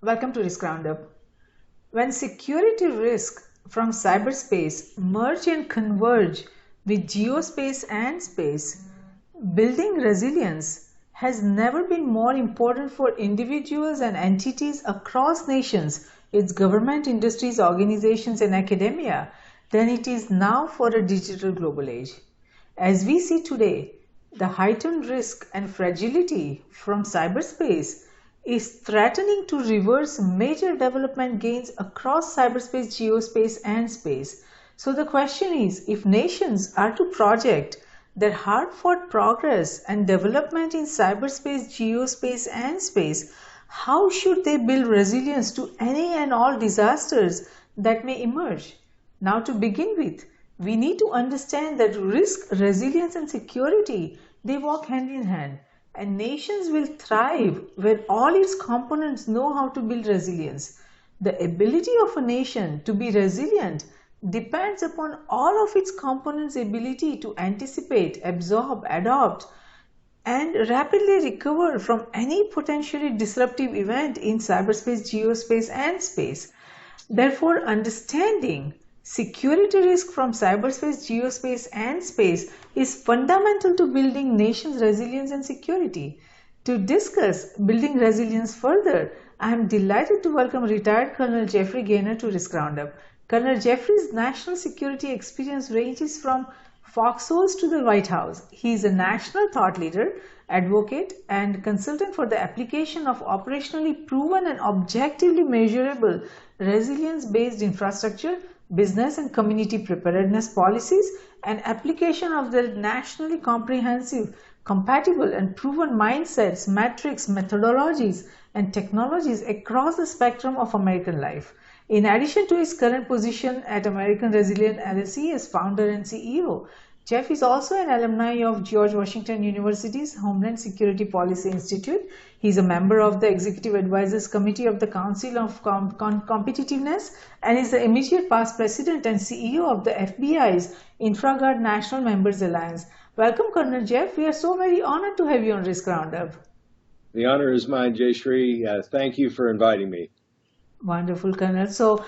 Welcome to Risk Roundup. When security risks from cyberspace merge and converge with geospace and space, building resilience has never been more important for individuals and entities across nations, its government, industries, organizations, and academia than it is now for a digital global age. As we see today, the heightened risk and fragility from cyberspace is threatening to reverse major development gains across cyberspace, geospace, and space. So the question is, if nations are to project their hard-fought progress and development in cyberspace, geospace, and space, how should they build resilience to any and all disasters that may emerge? Now, to begin with, we need to understand that risk, resilience, and security, they walk hand in hand. And nations will thrive where all its components know how to build resilience. The ability of a nation to be resilient depends upon all of its components' ability to anticipate, absorb, adopt, and rapidly recover from any potentially disruptive event in cyberspace, geospace, and space. Therefore, understanding security risk from cyberspace, geospace, and space is fundamental to building nations' resilience and security. To discuss building resilience further, I am delighted to welcome retired Colonel Jeffrey Gaynor to Risk Roundup. Colonel Jeffrey's national security experience ranges from foxholes to the White House. He is a national thought leader, advocate, and consultant for the application of operationally proven and objectively measurable resilience-based infrastructure, business and community preparedness policies, and application of the nationally comprehensive, compatible, and proven mindsets, metrics, methodologies, and technologies across the spectrum of American life. In addition to his current position at American Resilient LLC as founder and CEO, Jeff is also an alumni of George Washington University's Homeland Security Policy Institute. He is a member of the Executive Advisors Committee of the Council of Competitiveness and is the immediate past president and CEO of the FBI's InfraGard National Members Alliance. Welcome, Colonel Jeff. We are so very honored to have you on Risk Roundup. The honor is mine, Jayshree. Thank you for inviting me. Wonderful, Colonel. So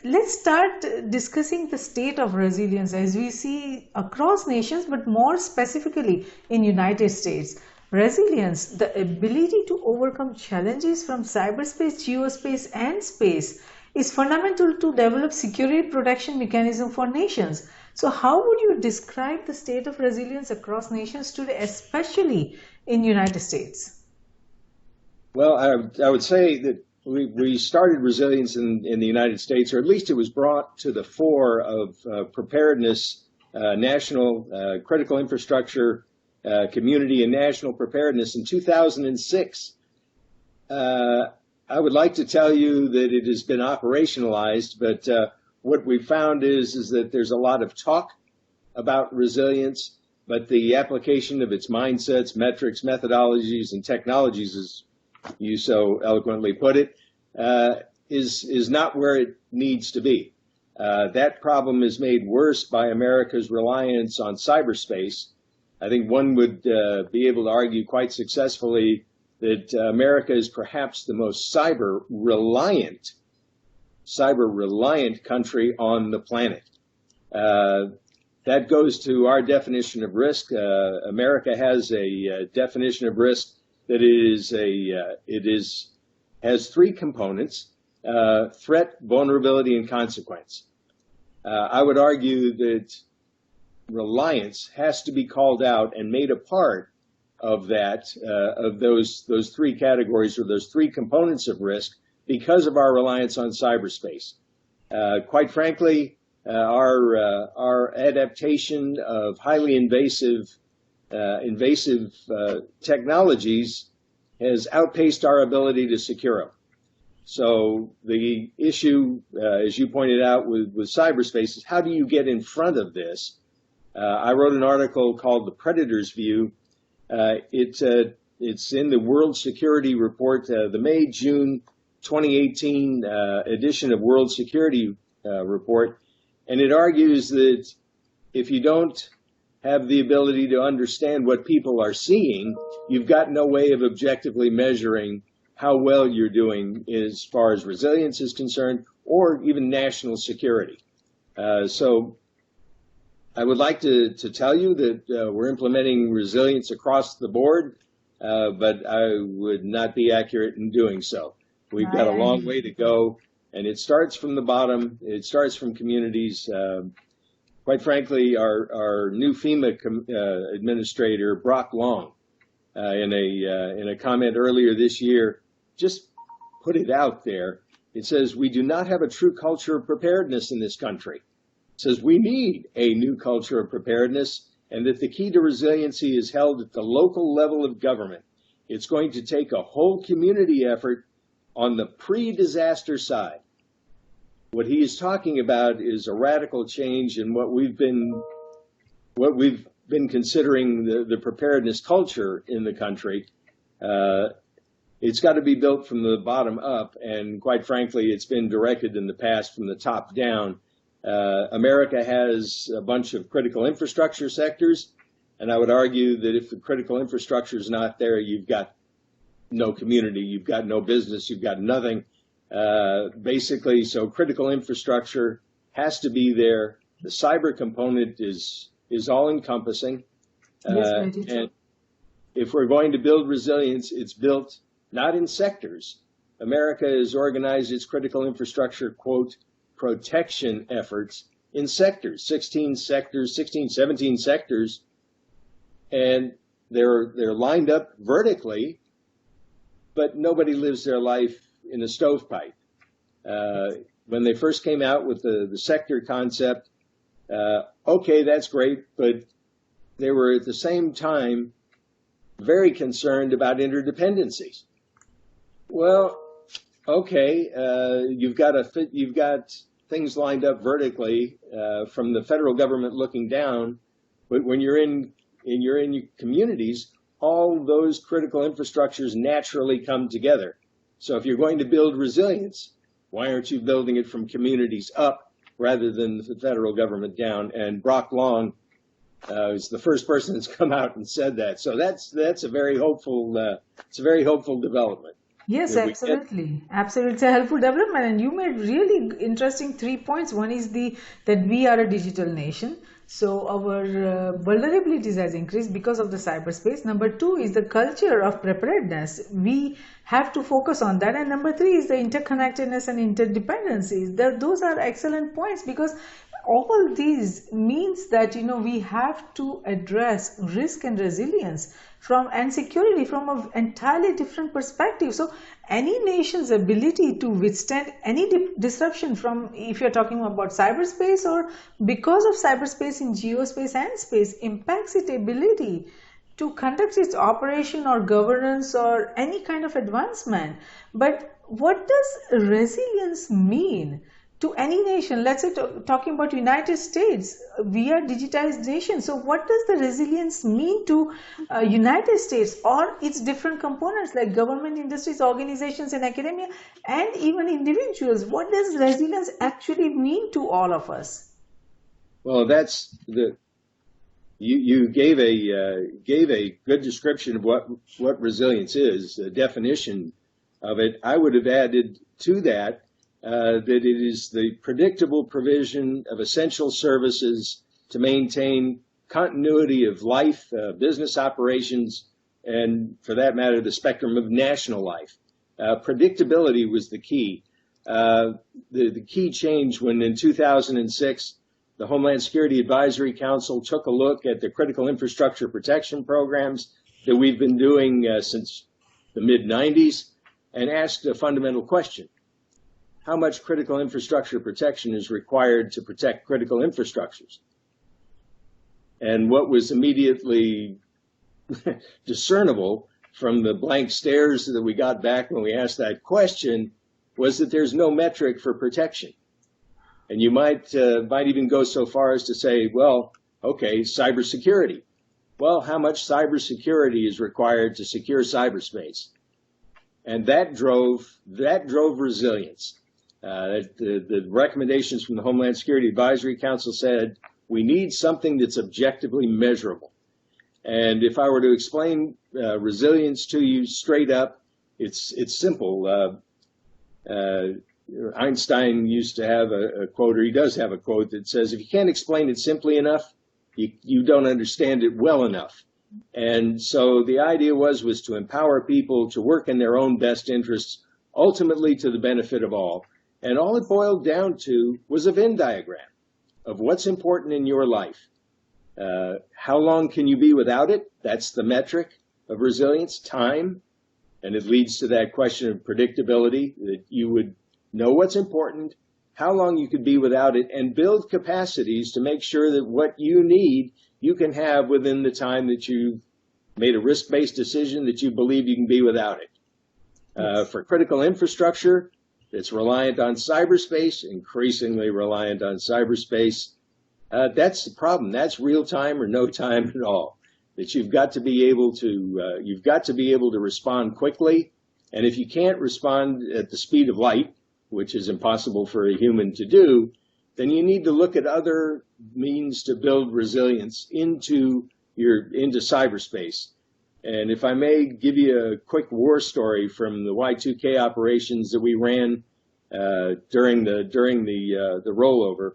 let's start discussing the state of resilience as we see across nations, but more specifically in United States. Resilience, the ability to overcome challenges from cyberspace, geospace, and space is fundamental to develop security protection mechanism for nations. So how would you describe the state of resilience across nations today, especially in United States? Well, I would say that we started resilience in the United States, or at least it was brought to the fore of preparedness, national critical infrastructure, community and national preparedness in 2006. I would like to tell you that it has been operationalized, but what we found is that there's a lot of talk about resilience, but the application of its mindsets, metrics, methodologies, and technologies, as you so eloquently put it, is not where it needs to be. That problem is made worse by America's reliance on cyberspace. I think one would be able to argue quite successfully that America is perhaps the most cyber reliant country on the planet. That goes to our definition of risk. America has a definition of risk that has three components: threat, vulnerability, and consequence. I would argue that reliance has to be called out and made a part of those three categories, or those three components of risk, because of our reliance on cyberspace. Quite frankly, our adaptation of highly invasive technologies has outpaced our ability to secure them. So the issue, as you pointed out with cyberspace, is how do you get in front of this? I wrote an article called The Predator's View. It's in the World Security Report, the May-June 2018 edition of World Security Report, and it argues that if you don't have the ability to understand what people are seeing, you've got no way of objectively measuring how well you're doing as far as resilience is concerned, or even national security. So I would like to tell you that we're implementing resilience across the board, but I would not be accurate in doing so. We've got a long way to go, and it starts from the bottom. It starts from communities. Quite frankly, our new FEMA administrator, Brock Long, in a comment earlier this year, just put it out there. It says, we do not have a true culture of preparedness in this country. It says we need a new culture of preparedness, and that the key to resiliency is held at the local level of government. It's going to take a whole community effort on the pre-disaster side. What he is talking about is a radical change in what we've been considering the preparedness culture in the country. It's got to be built from the bottom up, and quite frankly, it's been directed in the past from the top down. America has a bunch of critical infrastructure sectors, and I would argue that if the critical infrastructure is not there, you've got no community, you've got no business, you've got nothing. Basically, so critical infrastructure has to be there. The cyber component is all-encompassing. And if we're going to build resilience, it's built not in sectors. America has organized its critical infrastructure, quote, protection efforts in sectors, 17 sectors, and they're lined up vertically, but nobody lives their life in a stovepipe. When they first came out with the sector concept, okay, that's great, but they were at the same time very concerned about interdependencies. Well, okay, you've got things lined up vertically from the federal government looking down, but when you're in communities, all those critical infrastructures naturally come together. So if you're going to build resilience, why aren't you building it from communities up rather than the federal government down? And Brock Long is the first person that's come out and said that. So that's a very hopeful development. Yes, absolutely. Absolutely. It's a helpful development. And you made really interesting 3 points. One is that we are a digital nation. So our vulnerabilities has increased because of the cyberspace. Number 2 is the culture of preparedness. We have to focus on that. And number 3 is the interconnectedness and interdependencies. Those are excellent points, because all these means that, we have to address risk and resilience and security from an entirely different perspective. So any nation's ability to withstand any disruption from, if you're talking about cyberspace or because of cyberspace in geospace and space, impacts its ability to conduct its operation or governance or any kind of advancement. But what does resilience mean to any nation? Let's say talking about United States, we are digitized nation. So what does the resilience mean to United States or its different components like government, industries, organizations, and academia, and even individuals? What does resilience actually mean to all of us? Well, you gave a good description of what resilience is, a definition of it. I would have added to that that it is the predictable provision of essential services to maintain continuity of life, business operations, and for that matter, the spectrum of national life. Predictability was the key. The key change when in 2006, the Homeland Security Advisory Council took a look at the critical infrastructure protection programs that we've been doing since the mid-90s and asked a fundamental question. How much critical infrastructure protection is required to protect critical infrastructures? And what was immediately discernible from the blank stares that we got back when we asked that question was that there's no metric for protection. And you might even go so far as to say, well, okay, cybersecurity. Well, how much cybersecurity is required to secure cyberspace? And that drove resilience. The recommendations from the Homeland Security Advisory Council said we need something that's objectively measurable. And if I were to explain resilience to you straight up, It's simple. Einstein used to have a quote, or he does have a quote that says, if you can't explain it simply enough, you don't understand it well enough. And so the idea was to empower people to work in their own best interests, ultimately to the benefit of all. And all it boiled down to was a Venn diagram of what's important in your life. How long can you be without it? That's the metric of resilience, time. And it leads to that question of predictability, that you would know what's important, how long you could be without it, and build capacities to make sure that what you need, you can have within the time that you've made a risk-based decision that you believe you can be without it. For critical infrastructure, it's reliant on cyberspace, increasingly reliant on cyberspace. That's the problem. That's real time or no time at all. That you've got to be able to respond quickly. And if you can't respond at the speed of light, which is impossible for a human to do, then you need to look at other means to build resilience into cyberspace. And if I may give you a quick war story from the Y2K operations that we ran during the rollover,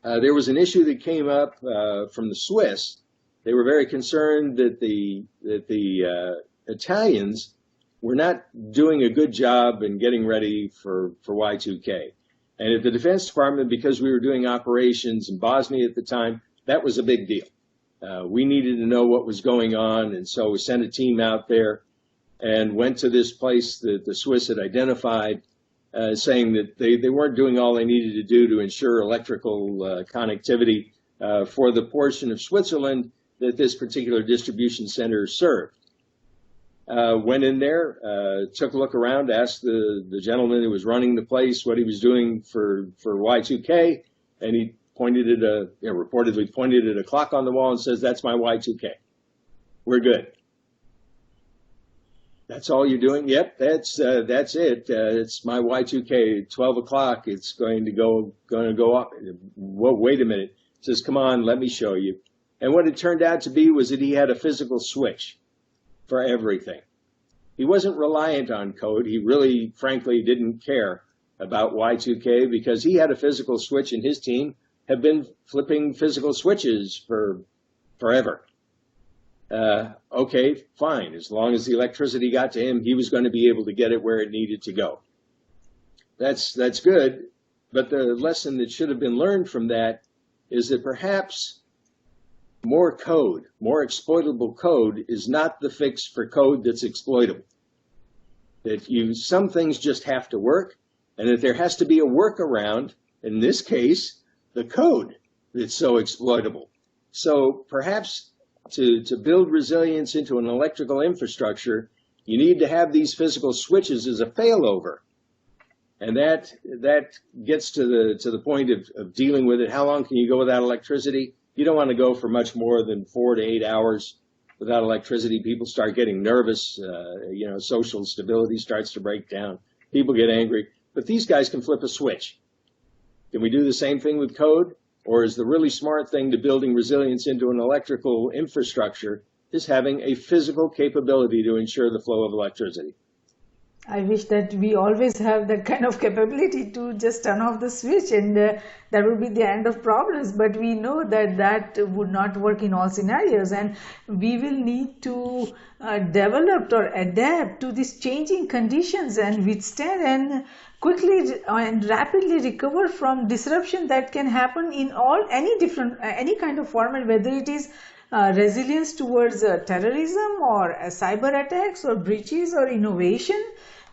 there was an issue that came up from the Swiss. They were very concerned that the Italians were not doing a good job in getting ready for Y2K. And at the Defense Department, because we were doing operations in Bosnia at the time, that was a big deal. We needed to know what was going on, and so we sent a team out there and went to this place that the Swiss had identified, saying that they weren't doing all they needed to do to ensure electrical connectivity for the portion of Switzerland that this particular distribution center served. Went in there, took a look around, asked the gentleman who was running the place what he was doing for Y2K, and he reportedly pointed at a clock on the wall and says, "That's my Y2K. We're good." That's all you're doing? Yep, that's it. It's my Y2K. 12 o'clock. It's going to go up. Whoa, wait a minute. He says, "Come on, let me show you." And what it turned out to be was that he had a physical switch for everything. He wasn't reliant on code. He really, frankly, didn't care about Y2K because he had a physical switch, and his team have been flipping physical switches for forever. Okay, fine. As long as the electricity got to him, he was going to be able to get it where it needed to go. That's good. But the lesson that should have been learned from that is that perhaps more code, more exploitable code, is not the fix for code that's exploitable. That some things just have to work, and that there has to be a workaround, in this case, the code that's so exploitable. So perhaps to build resilience into an electrical infrastructure, you need to have these physical switches as a failover. And that gets to the point of dealing with it. How long can you go without electricity? You don't want to go for much more than 4 to 8 hours without electricity. People start getting nervous. Social stability starts to break down. People get angry. But these guys can flip a switch. Can we do the same thing with code? Or is the really smart thing to building resilience into an electrical infrastructure is having a physical capability to ensure the flow of electricity? I wish that we always have that kind of capability to just turn off the switch and that would be the end of problems. But we know that would not work in all scenarios, and we will need to develop or adapt to these changing conditions and withstand and quickly and rapidly recover from disruption that can happen in any kind of format, whether it is resilience towards terrorism or cyber attacks or breaches or innovation.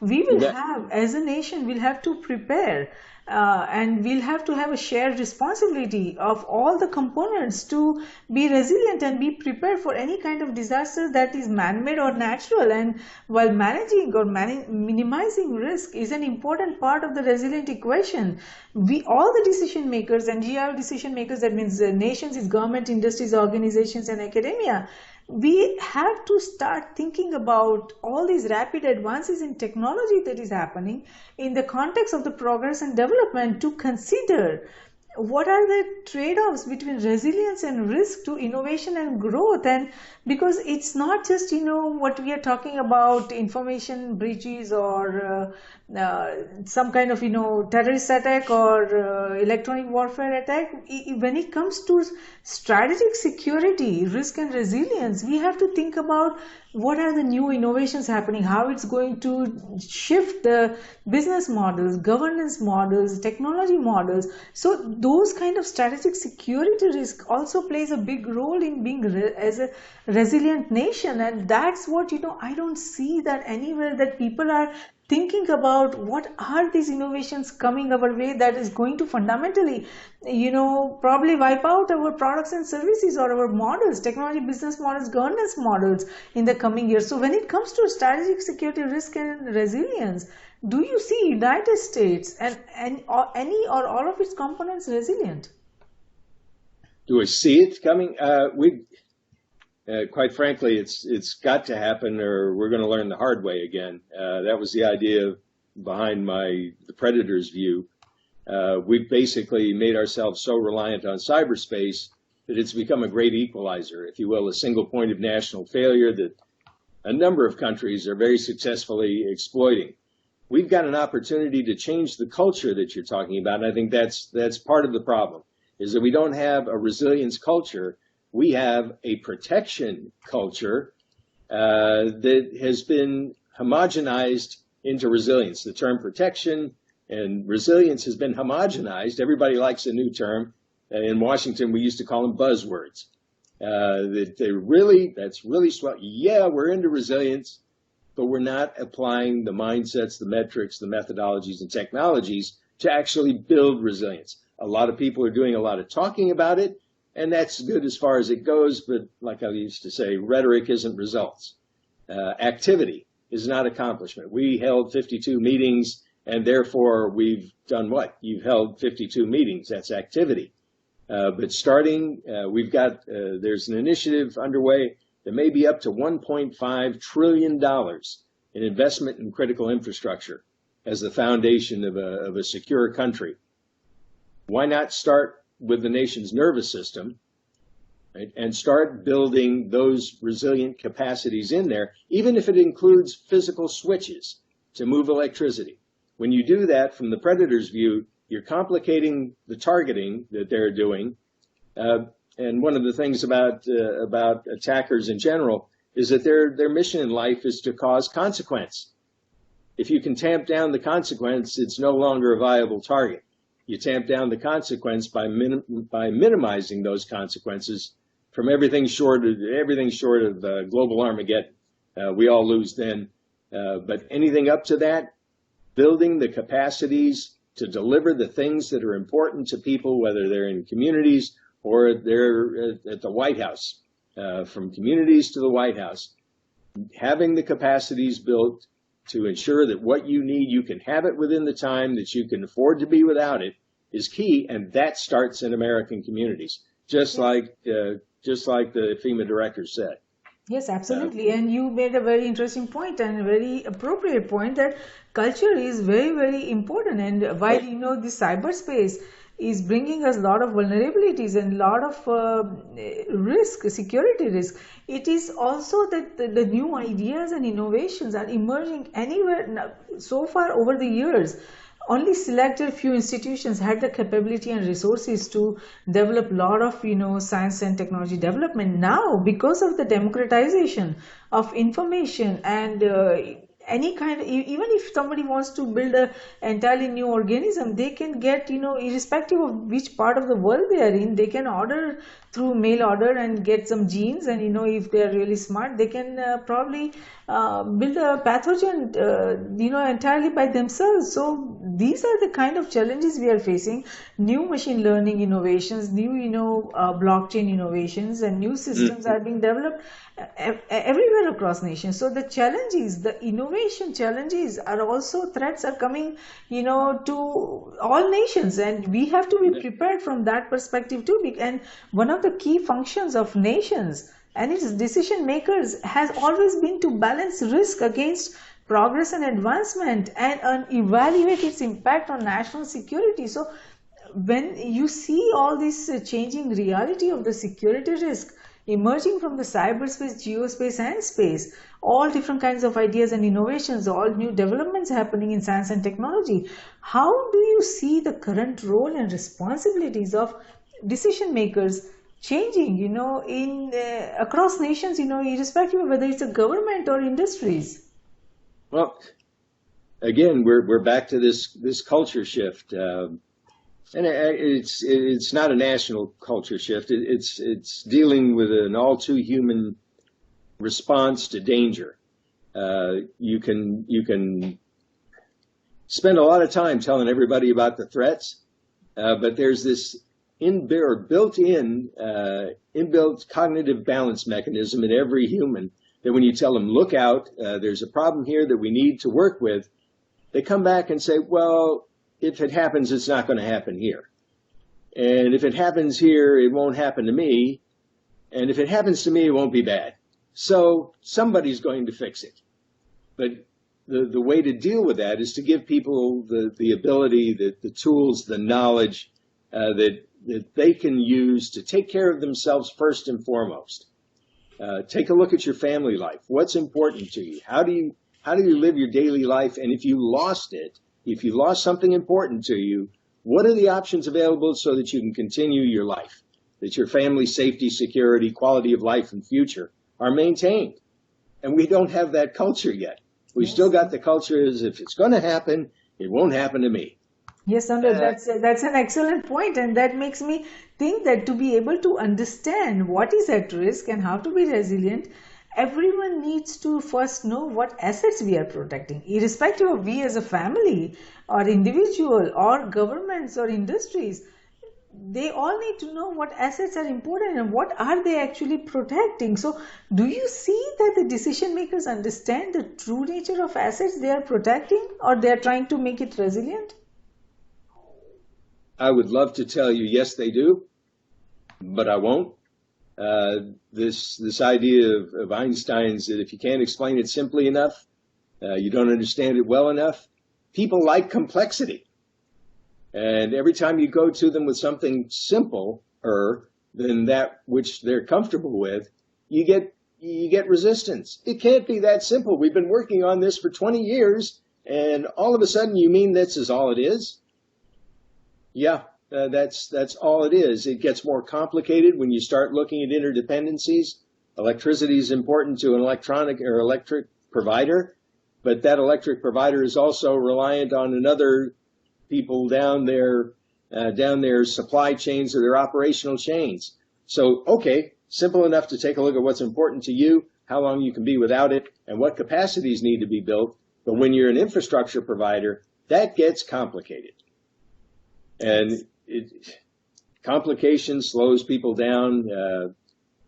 We will have, as a nation, we'll have to prepare and we'll have to have a shared responsibility of all the components to be resilient and be prepared for any kind of disaster that is man-made or natural. And while managing or minimizing risk is an important part of the resilient equation, all the decision makers, and GR decision makers, that means nations, is government, industries, organizations, and academia, we have to start thinking about all these rapid advances in technology that is happening in the context of the progress and development, to consider what are the trade-offs between resilience and risk to innovation and growth? And because it's not just what we are talking about, information breaches or some kind of terrorist attack or electronic warfare attack. When it comes to strategic security, risk and resilience, we have to think about what are the new innovations happening, how it's going to shift the business models, governance models, technology models. So those kind of strategic security risk also plays a big role in being as a resilient nation. And that's what I don't see that anywhere, that people are thinking about what are these innovations coming our way that is going to fundamentally probably wipe out our products and services or our models, technology business models, governance models in the coming years. So when it comes to strategic security risk and resilience, do you see United States and or any or all of its components resilient? Do I see it coming? Quite frankly, it's got to happen, or we're going to learn the hard way again. That was the idea behind the Predator's view. We've basically made ourselves so reliant on cyberspace that it's become a great equalizer, if you will, a single point of national failure that a number of countries are very successfully exploiting. We've got an opportunity to change the culture that you're talking about, and I think that's part of the problem, is that we don't have a resilience culture. We have a protection culture that has been homogenized into resilience. The term protection and resilience has been homogenized. Everybody likes a new term. In Washington, we used to call them buzzwords. That's really swell. Yeah, we're into resilience, but we're not applying the mindsets, the metrics, the methodologies, and technologies to actually build resilience. A lot of people are doing a lot of talking about it, and that's good as far as it goes, but like I used to say, rhetoric isn't results. Activity is not accomplishment. We held 52 meetings, and therefore we've done what? You've held 52 meetings. That's activity. But starting, there's an initiative underway that may be up to $1.5 trillion in investment in critical infrastructure as the foundation of a secure country. Why not start with the nation's nervous system, right, and start building those resilient capacities in there, even if it includes physical switches to move electricity. When you do that, from the Predator's view, you're complicating the targeting that they're doing. And one of the things about attackers in general is that their mission in life is to cause consequence. If you can tamp down the consequence, it's no longer a viable target. You tamp down the consequence by minimizing those consequences from everything short of global Armageddon. We all lose then. But anything up to that, building the capacities to deliver the things that are important to people, whether they're in communities or they're at the White House, from communities to the White House, having the capacities built to ensure that what you need, you can have it within the time that you can afford to be without it, is key, and that starts in American communities, just like the FEMA director said. Yes, absolutely. And you made a very interesting point and a very appropriate point that culture is very, very important. And while the cyberspace is bringing us a lot of vulnerabilities and a lot of risk, security risk, it is also that the new ideas and innovations are emerging anywhere. Now, so far over the years, only selected few institutions had the capability and resources to develop a lot of science and technology development. Now, because of the democratization of information and any kind, even if somebody wants to build an entirely new organism, they can get, irrespective of which part of the world they are in, they can order through mail order and get some genes, and if they are really smart, they can probably build a pathogen entirely by themselves. So these are the kind of challenges we are facing. New machine learning innovations, new blockchain innovations, and new systems are being developed everywhere across nations. So the challenges, the innovation challenges, are also threats are coming to all nations, and we have to be prepared from that perspective too. And one of the key functions of nations and its decision makers has always been to balance risk against progress and advancement and evaluate its impact on national security. So when you see all this changing reality of the security risk emerging from the cyberspace, geospace, and space, all different kinds of ideas and innovations, all new developments happening in science and technology, how do you see the current role and responsibilities of decision makers changing, in across nations, irrespective of whether it's a government or industries? Well, again, we're back to this culture shift. And it's not a national culture shift. It's dealing with an all too human response to danger. You can spend a lot of time telling everybody about the threats, but there's this built-in inbuilt cognitive balance mechanism in every human that when you tell them, look out, there's a problem here that we need to work with, they come back and say, well, if it happens, it's not going to happen here. And if it happens here, it won't happen to me. And if it happens to me, it won't be bad. So somebody's going to fix it. But the way to deal with that is to give people the ability, the tools, the knowledge that they can use to take care of themselves first and foremost. Take a look at your family life. What's important to you? How do you live your daily life? And if you lost it, if you lost something important to you, what are the options available so that you can continue your life, that your family safety, security, quality of life, and future are maintained? And we don't have that culture yet. We've still got the culture as if it's going to happen, it won't happen to me. Yes, Sandra, that's an excellent point, and that makes me think that to be able to understand what is at risk and how to be resilient, everyone needs to first know what assets we are protecting, irrespective of we as a family or individual or governments or industries. They all need to know what assets are important and what are they actually protecting. So do you see that the decision makers understand the true nature of assets they are protecting, or they are trying to make it resilient? I would love to tell you, yes, they do, but I won't. This idea of Einstein's that if you can't explain it simply enough, you don't understand it well enough. People like complexity. And every time you go to them with something simpler than that which they're comfortable with, you get resistance. It can't be that simple. We've been working on this for 20 years, and all of a sudden you mean this is all it is? Yeah, that's all it is. It gets more complicated when you start looking at interdependencies. Electricity is important to an electric provider, but that electric provider is also reliant on another people down their supply chains or their operational chains. So, okay, simple enough to take a look at what's important to you, how long you can be without it, and what capacities need to be built. But when you're an infrastructure provider, that gets complicated. And complication slows people down.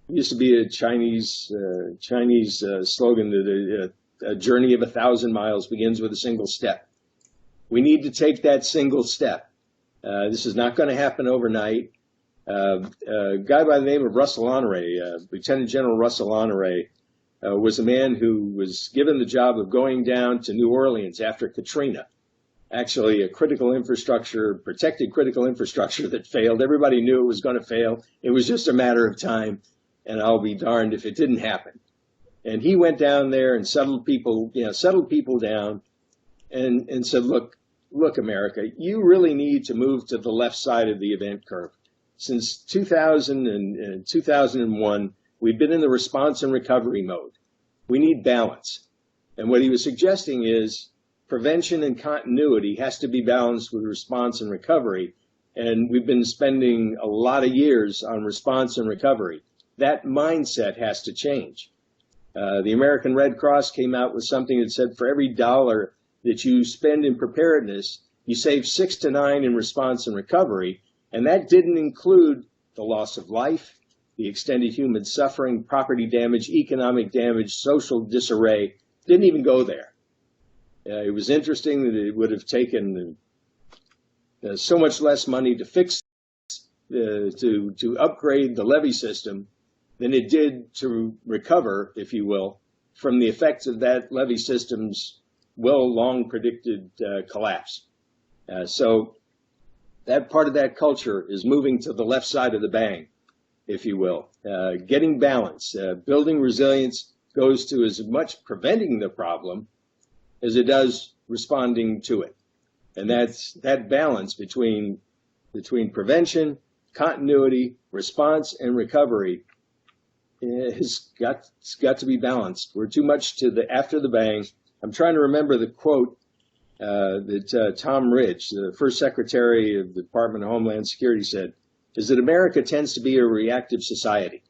Used to be a Chinese slogan that a journey of 1,000 miles begins with a single step. We need to take that single step. This is not going to happen overnight. A guy by the name of Russell Honore, Lieutenant General Russell Honore, was a man who was given the job of going down to New Orleans after Katrina. Actually, a protected critical infrastructure that failed. Everybody knew it was going to fail. It was just a matter of time, and I'll be darned if it didn't happen. And he went down there and settled people down and said, look, America, you really need to move to the left side of the event curve. Since 2000 and 2001, we've been in the response and recovery mode. We need balance. And what he was suggesting is prevention and continuity has to be balanced with response and recovery. And we've been spending a lot of years on response and recovery. That mindset has to change. The American Red Cross came out with something that said for every dollar that you spend in preparedness, you save 6 to 9 in response and recovery. And that didn't include the loss of life, the extended human suffering, property damage, economic damage, social disarray. Didn't even go there. It was interesting that it would have taken so much less money to fix, to upgrade the levee system than it did to recover, if you will, from the effects of that levee system's long predicted collapse. So that part of that culture is moving to the left side of the bang, if you will. Getting balance, building resilience goes to as much preventing the problem as it does responding to it. And that's that balance between prevention, continuity, response, and recovery has got to be balanced. We're too much to the after the bang. I'm trying to remember the quote that Tom Ridge, the first Secretary of the Department of Homeland Security, said, is that America tends to be a reactive society.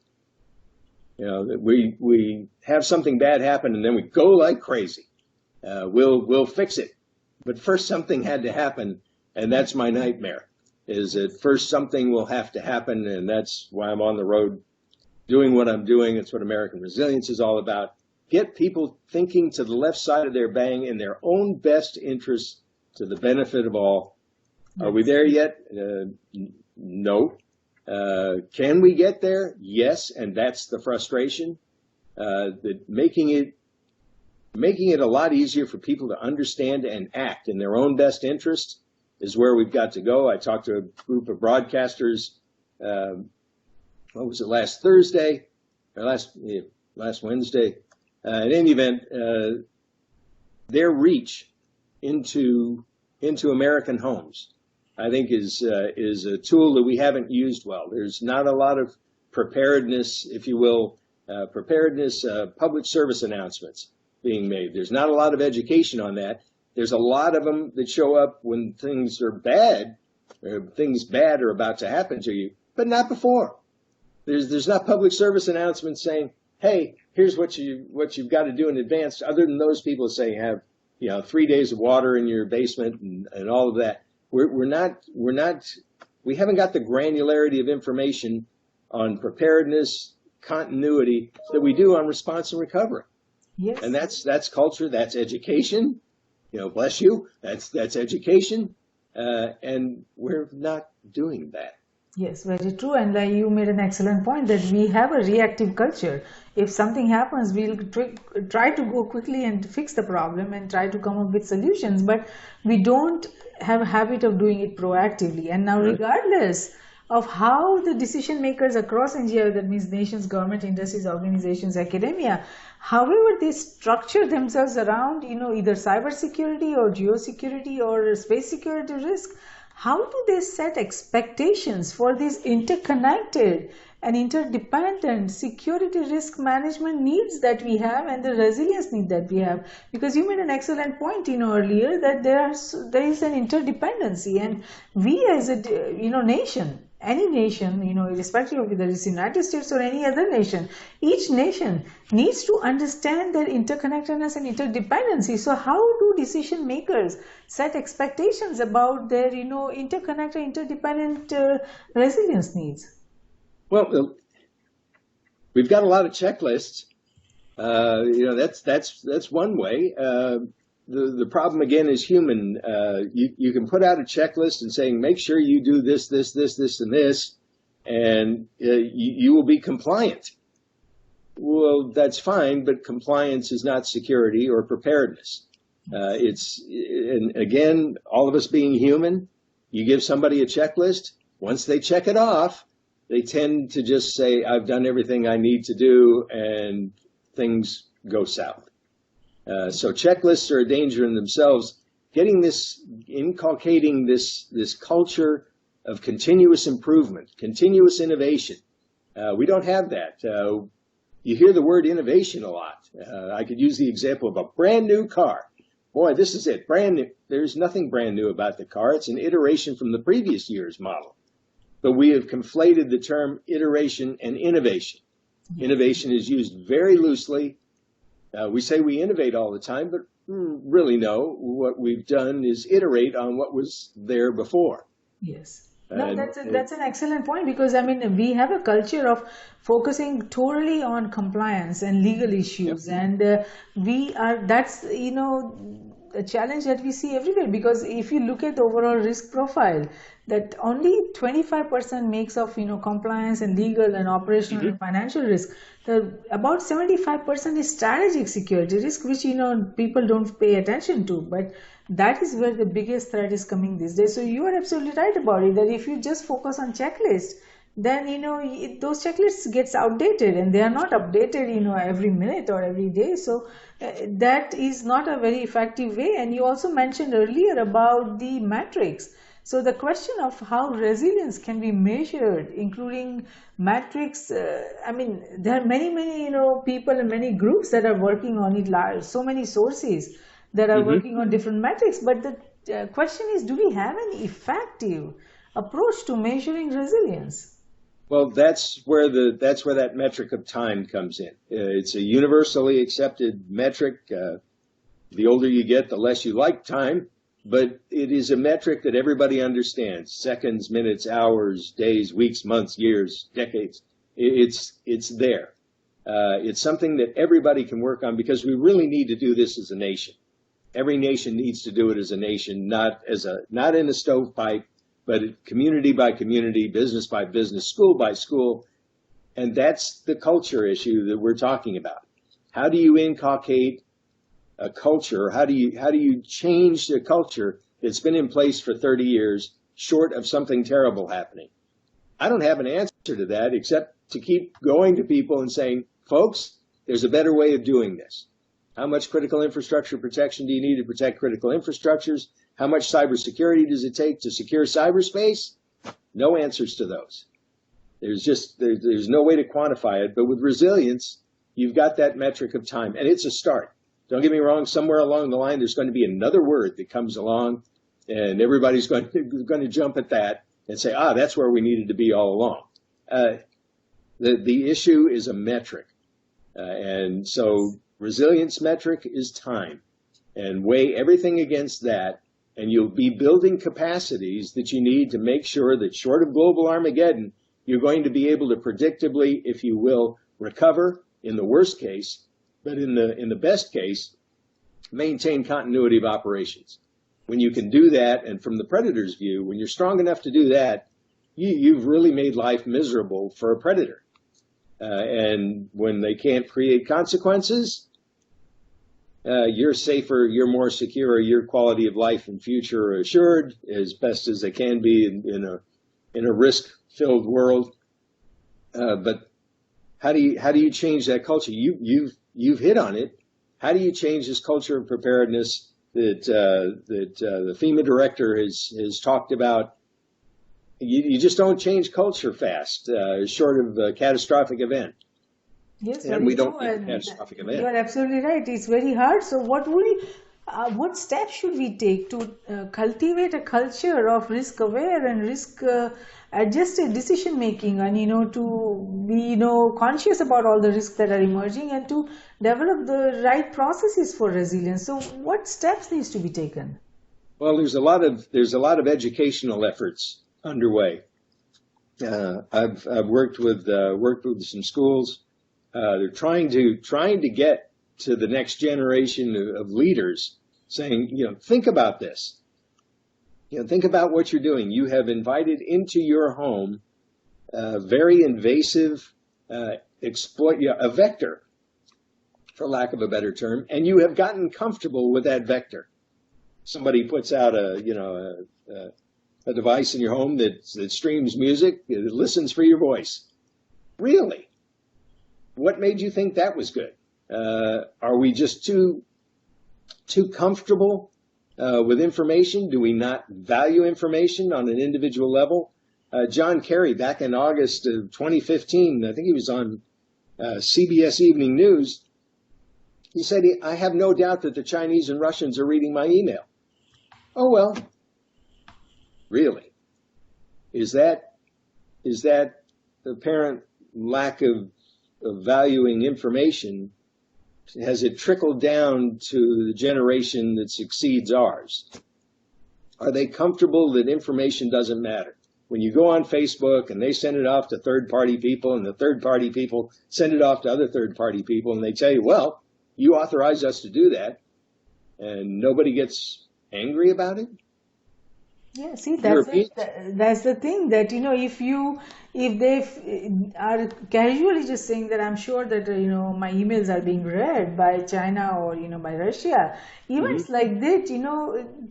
You know, that we have something bad happen and then we go like crazy. We'll fix it. But first something had to happen, and that's my nightmare, is that first something will have to happen, and that's why I'm on the road doing what I'm doing. It's what American resilience is all about. Get people thinking to the left side of their bang in their own best interests to the benefit of all. Are we there yet? No. Can we get there? Yes, and that's the frustration. That making it a lot easier for people to understand and act in their own best interest is where we've got to go. I talked to a group of broadcasters, last Thursday, or last Wednesday. In any event, their reach into American homes, I think, is a tool that we haven't used well. There's not a lot of preparedness, if you will, public service announcements being made. There's not a lot of education on that. There's a lot of them that show up when things are bad, or things bad are about to happen to you, but not before. There's not public service announcements saying, hey, here's what you've got to do in advance, other than those people saying have 3 days of water in your basement and all of that. We haven't got the granularity of information on preparedness, continuity that we do on response and recovery. Yes. And that's culture, that's education. Bless you. That's education. And we're not doing that. Yes, very true. And you made an excellent point that we have a reactive culture. If something happens, we'll try to go quickly and fix the problem and try to come up with solutions. But we don't have a habit of doing it proactively. And now, regardless of how the decision makers across NGO, that means nations, government, industries, organizations, academia, however they structure themselves around, either cybersecurity or geosecurity or space security risk, how do they set expectations for these interconnected and interdependent security risk management needs that we have and the resilience need that we have? Because you made an excellent point, earlier that there is an interdependency, and we as a nation, any nation, irrespective of whether it's United States or any other nation, each nation needs to understand their interconnectedness and interdependency. So how do decision makers set expectations about their, interconnected, interdependent resilience needs? Well, we've got a lot of checklists. That's one way. The problem again is human. You can put out a checklist and saying, make sure you do this, and this, and you will be compliant. Well, that's fine, but compliance is not security or preparedness. And again, all of us being human, you give somebody a checklist. Once they check it off, they tend to just say, I've done everything I need to do, and things go south. So checklists are a danger in themselves. Inculcating this culture of continuous improvement, continuous innovation. We don't have that. You hear the word innovation a lot. I could use the example of a brand new car. Boy, this is it, brand new. There's nothing brand new about the car. It's an iteration from the previous year's model. But we have conflated the term iteration and innovation. Innovation is used very loosely. We say we innovate all the time, but really no. What we've done is iterate on what was there before. Yes. No, that's an excellent point, because we have a culture of focusing totally on compliance and legal issues, and a challenge that we see everywhere, because if you look at the overall risk profile, that only 25% makes of compliance and legal and operational and financial risk. About 75% is strategic security risk, which people don't pay attention to, but that is where the biggest threat is coming these days. So you are absolutely right about it, that if you just focus on checklists, then those checklists gets outdated, and they are not updated every minute or every day. So that is not a very effective way. And you also mentioned earlier about the metrics. So the question of how resilience can be measured, including metrics, I mean, there are many people and many groups that are working on it, so many sources that are working on different metrics. But the question is, do we have an effective approach to measuring resilience? Well, that's where that metric of time comes in. It's a universally accepted metric. The older you get, the less you like time, but it is a metric that everybody understands. Seconds, minutes, hours, days, weeks, months, years, decades. It's there. It's something that everybody can work on, because we really need to do this as a nation. Every nation needs to do it as a nation, not in a stovepipe, but community by community, business by business, school by school. And that's the culture issue that we're talking about. How do you inculcate a culture? How do you change the culture that's been in place for 30 years, short of something terrible happening? I don't have an answer to that, except to keep going to people and saying, folks, there's a better way of doing this. How much critical infrastructure protection do you need to protect critical infrastructures? How much cybersecurity does it take to secure cyberspace? No answers to those. There's no way to quantify it. But with resilience, you've got that metric of time, and it's a start. Don't get me wrong. Somewhere along the line, there's going to be another word that comes along, and everybody's going to jump at that and say, that's where we needed to be all along. The issue is a metric, and so resilience metric is time, and weigh everything against that. And you'll be building capacities that you need to make sure that, short of global Armageddon, you're going to be able to predictably, if you will, recover in the worst case, but in the best case, maintain continuity of operations. When you can do that, and from the predator's view, when you're strong enough to do that, you've really made life miserable for a predator. And when they can't create consequences, you're safer, you're more secure, your quality of life and future are assured as best as they can be in a risk-filled world. But how do you change that culture? You've hit on it. How do you change this culture of preparedness that the FEMA director has talked about? You just don't change culture fast, short of a catastrophic event. Yes, and we don't need a catastrophic event. You are absolutely right. It's very hard. So what steps should we take to cultivate a culture of risk-aware and risk-adjusted decision making, and to be conscious about all the risks that are emerging, and to develop the right processes for resilience? So what steps needs to be taken? Well, there's a lot of educational efforts underway. I've worked with some schools. They're trying to get to the next generation of leaders, saying, think about this. Think about what you're doing. You have invited into your home a very invasive a vector, for lack of a better term, and you have gotten comfortable with that vector. Somebody puts out a device in your home that streams music, it listens for your voice. Really? What made you think that was good? Are we just too comfortable with information? Do we not value information on an individual level? John Kerry, back in August of 2015, I think he was on CBS Evening News, he said, I have no doubt that the Chinese and Russians are reading my email. Oh, well, really? Is that apparent lack of valuing information, has it trickled down to the generation that succeeds ours? Are they comfortable that information doesn't matter? When you go on Facebook and they send it off to third-party people, and the third-party people send it off to other third-party people, and they tell you, well, you authorized us to do that. and nobody gets angry about it? Yeah, see, that's it. Europeans? That's the thing that, if they are casually just saying that I'm sure that, my emails are being read by China or, by Russia, Hmm. events like that,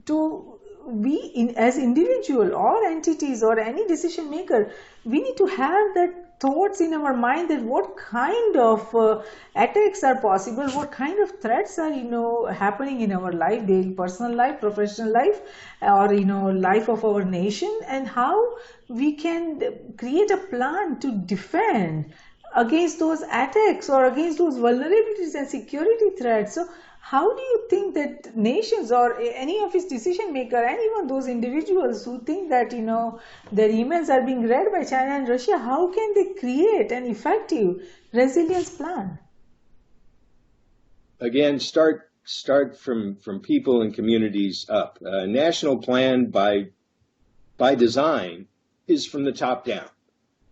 to we as individual or entities or any decision maker, we need to have that thoughts in our mind that what kind of attacks are possible, what kind of threats are happening in our life, daily personal life, professional life, or life of our nation, and how we can create a plan to defend against those attacks or against those vulnerabilities and security threats. So how do you think that nations or any of its decision maker and even those individuals who think that their emails are being read by China and Russia, how can they create an effective resilience plan? Again, start from people and communities up. A national plan by design is from the top down.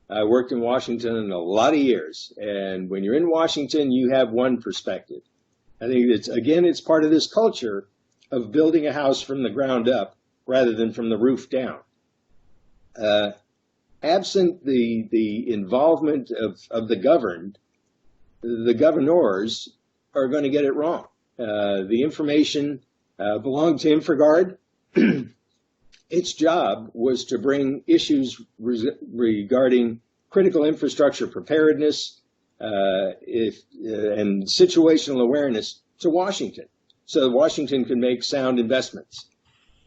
I worked in Washington a lot of years, and when you're in Washington, you have one perspective. I think it's part of this culture of building a house from the ground up rather than from the roof down. Uh, Absent the involvement of the governed, the governors are going to get it wrong. The information belonged to InfraGard. Its job was to bring issues regarding critical infrastructure preparedness and situational awareness to Washington, so Washington can make sound investments.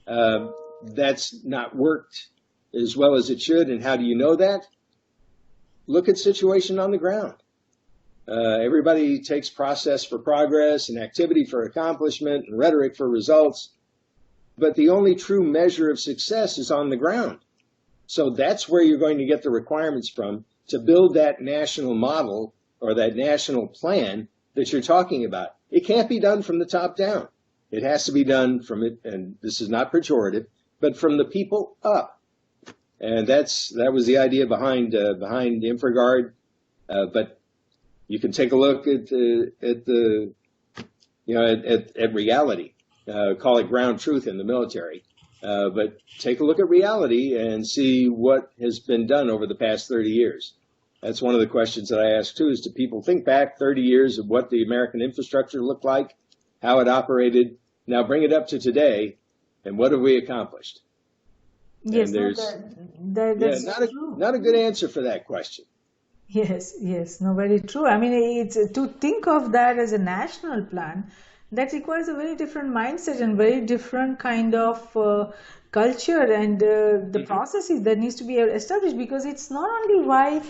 That's not worked as well as it should, and how do you know that? Look at situation on the ground. Everybody takes process for progress and activity for accomplishment and rhetoric for results. But the only true measure of success is on the ground. So that's where you're going to get the requirements from to build that national model or that national plan that you're talking about. It can't be done from the top down. It has to be done from it, and this is not pejorative, but from the people up. And that was the idea behind InfraGard. But you can take a look at reality. Call it ground truth in the military. But take a look at reality and see what has been done over the past 30 years. That's one of the questions that I ask too, is do people think back 30 years of what the American infrastructure looked like, how it operated, now bring it up to today, and what have we accomplished? Yes, And no, there's that's true. not a good answer for that question. Yes, no, very true. I mean, it's to think of that as a national plan, that requires a very different mindset and very different kind of culture and the processes that needs to be established, because it's not only why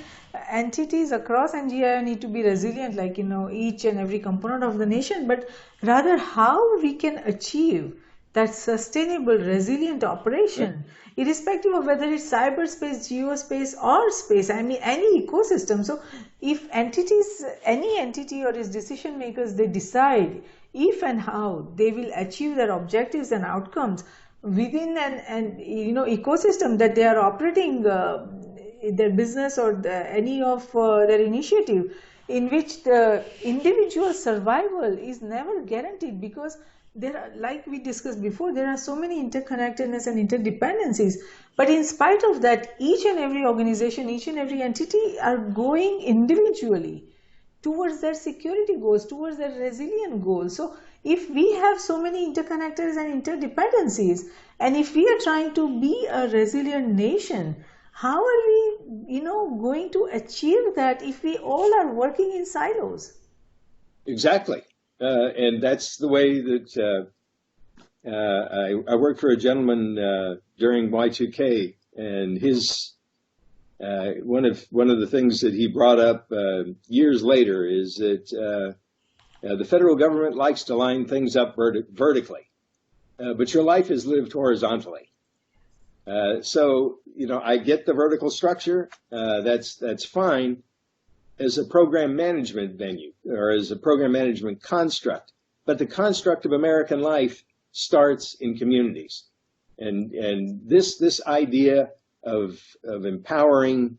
entities across NGI need to be resilient, like each and every component of the nation, but rather how we can achieve that sustainable, resilient operation, irrespective of whether it's cyberspace, geospace, or space. I mean, any ecosystem. So, if any entity or its decision makers, they decide if and how they will achieve their objectives and outcomes within an ecosystem that they are operating their business or any of their initiative, in which the individual survival is never guaranteed, because there are, like we discussed before, there are so many interconnectedness and interdependencies. But in spite of that, each and every organization, each and every entity are going individually towards their security goals, towards their resilient goals. So if we have so many interconnectors and interdependencies, and if we are trying to be a resilient nation, how are we going to achieve that if we all are working in silos? Exactly. And that's the way that I worked for a gentleman during Y2K, and his one of the things that he brought up years later is that the federal government likes to line things up vertically, but your life is lived horizontally. So I get the vertical structure. That's fine as a program management venue or as a program management construct. But the construct of American life starts in communities. And this idea of empowering,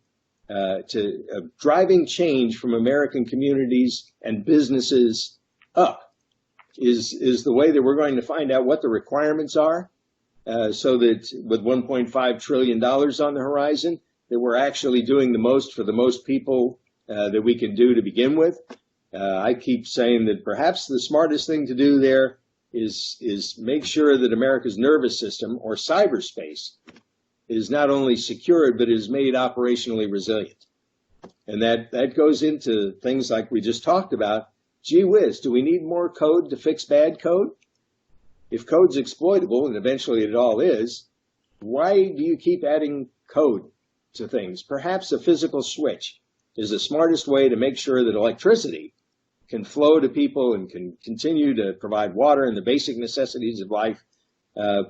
of driving change from American communities and businesses up is the way that we're going to find out what the requirements are, so that with $1.5 trillion on the horizon, that we're actually doing the most for the most people that we can do to begin with. I keep saying that perhaps the smartest thing to do there is make sure that America's nervous system, or cyberspace, is not only secured, but is made operationally resilient. And that goes into things like we just talked about. Gee whiz, do we need more code to fix bad code? If code's exploitable, and eventually it all is, why do you keep adding code to things? Perhaps a physical switch is the smartest way to make sure that electricity can flow to people and can continue to provide water and the basic necessities of life. I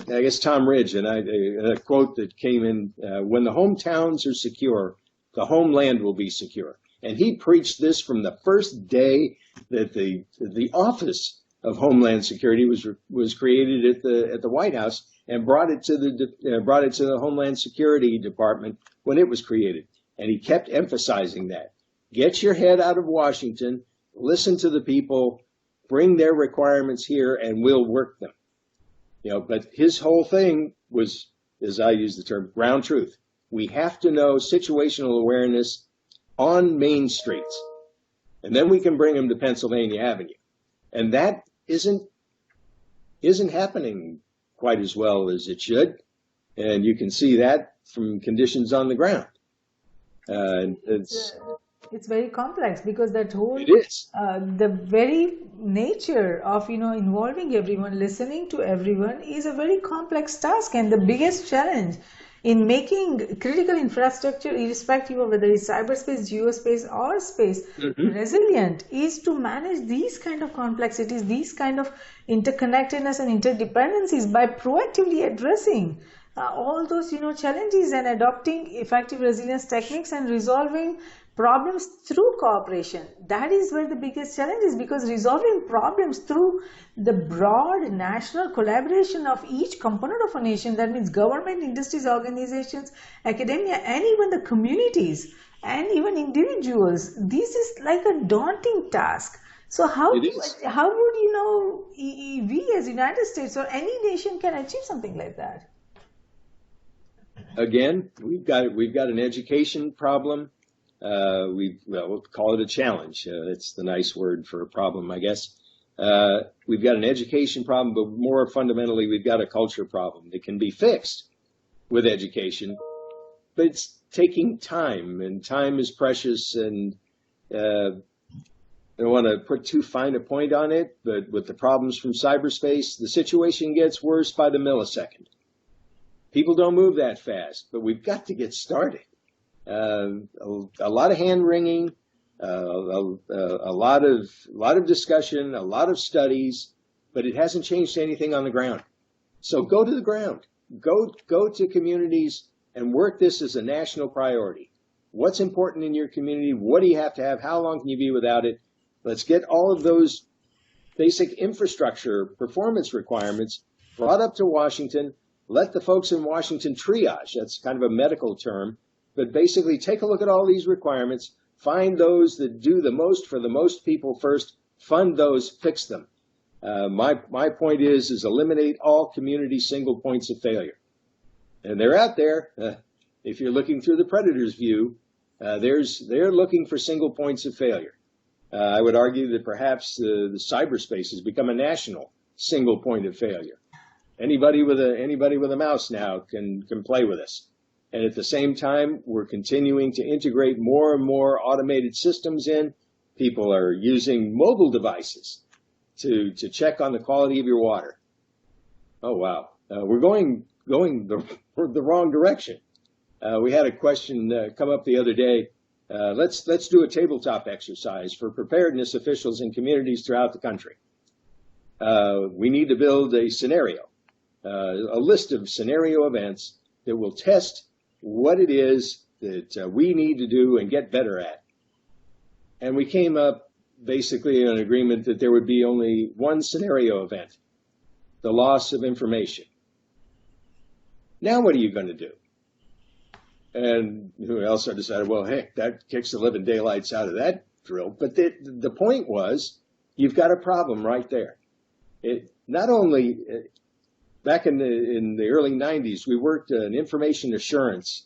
guess Tom Ridge, and a quote that came in, when the hometowns are secure, the homeland will be secure. And he preached this from the first day that the Office of Homeland Security was created at the White House, and brought it to the Homeland Security Department when it was created. And he kept emphasizing that. Get your head out of Washington, listen to the people, bring their requirements here, and we'll work them. But his whole thing was, as I use the term, ground truth. We have to know situational awareness on main streets, and then we can bring them to Pennsylvania Avenue. And that isn't happening quite as well as it should, and you can see that from conditions on the ground. It's very complex, because that whole it is the very nature of involving everyone, listening to everyone, is a very complex task, and the biggest challenge in making critical infrastructure, irrespective of whether it's cyberspace, geospace, or space, resilient, is to manage these kind of complexities, these kind of interconnectedness and interdependencies, by proactively addressing all those challenges and adopting effective resilience techniques and resolving problems through cooperation. That is where the biggest challenge is, because resolving problems through the broad national collaboration of each component of a nation, that means government, industries, organizations, academia, and even the communities, and even individuals, this is like a daunting task. So how would we as United States or any nation can achieve something like that? Again, we've got an education problem. We'll call it a challenge. It's the nice word for a problem, I guess. We've got an education problem, but more fundamentally, we've got a culture problem that can be fixed with education, but it's taking time, and time is precious. And I don't want to put too fine a point on it, but with the problems from cyberspace, the situation gets worse by the millisecond. People don't move that fast, but we've got to get started. A lot of hand wringing, a lot of discussion, a lot of studies, but it hasn't changed anything on the ground. So go to the ground, go to communities and work this as a national priority. What's important in your community? What do you have to have? How long can you be without it? Let's get all of those basic infrastructure performance requirements brought up to Washington. Let the folks in Washington triage. That's kind of a medical term. But basically, take a look at all these requirements, find those that do the most for the most people first, fund those, fix them. My point is eliminate all community single points of failure. And they're out there. If you're looking through the predator's view, they're looking for single points of failure. I would argue that perhaps the cyberspace has become a national single point of failure. Anybody with a mouse now can play with us. And at the same time, we're continuing to integrate more and more automated systems in. People are using mobile devices to check on the quality of your water. Oh, wow. We're going the wrong direction. We had a question come up the other day. Let's do a tabletop exercise for preparedness officials in communities throughout the country. We need to build a scenario, a list of scenario events that will test what it is that we need to do and get better at. And we came up basically in an agreement that there would be only one scenario event, the loss of information. Now what are you going to do? And who else decided, well, heck, that kicks the living daylights out of that drill. But the point was, you've got a problem right there. It not only back in the early 90s, we worked an information assurance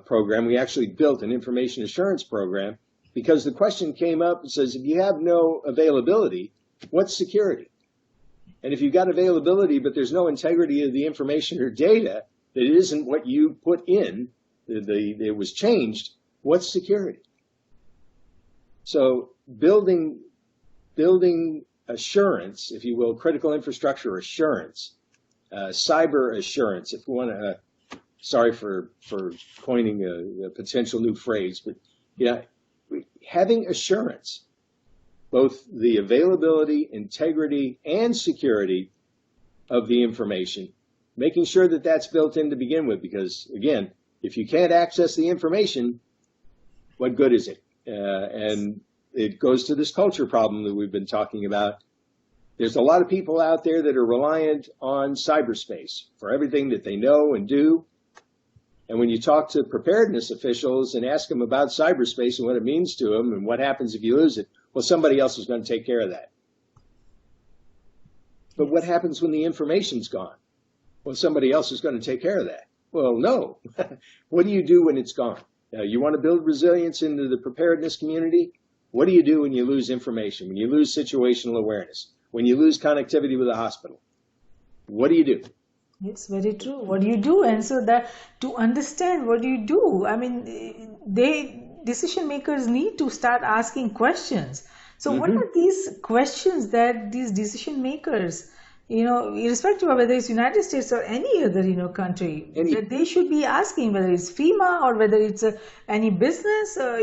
program. We actually built an information assurance program because the question came up and says, if you have no availability, what's security? And if you've got availability, but there's no integrity of the information or data, that it isn't what you put in, it was changed, what's security? So building assurance, if you will, critical infrastructure assurance, cyber assurance, if we want to, sorry for coining a potential new phrase, but yeah, having assurance, both the availability, integrity, and security of the information, making sure that that's built in to begin with, because again, if you can't access the information, what good is it? And it goes to this culture problem that we've been talking about. There's a lot of people out there that are reliant on cyberspace for everything that they know and do. And when you talk to preparedness officials and ask them about cyberspace and what it means to them and what happens if you lose it, well, somebody else is going to take care of that. But what happens when the information's gone? Well, somebody else is going to take care of that. Well, no. What do you do when it's gone? You want to build resilience into the preparedness community? What do you do when you lose information, when you lose situational awareness, when you lose connectivity with the hospital? What do you do? It's very true. What do you do? And so that to understand what do you do, I mean, decision makers need to start asking questions. So what are these questions that these decision makers, irrespective of whether it's United States or any other, country, that they should be asking, whether it's FEMA or whether it's any business, or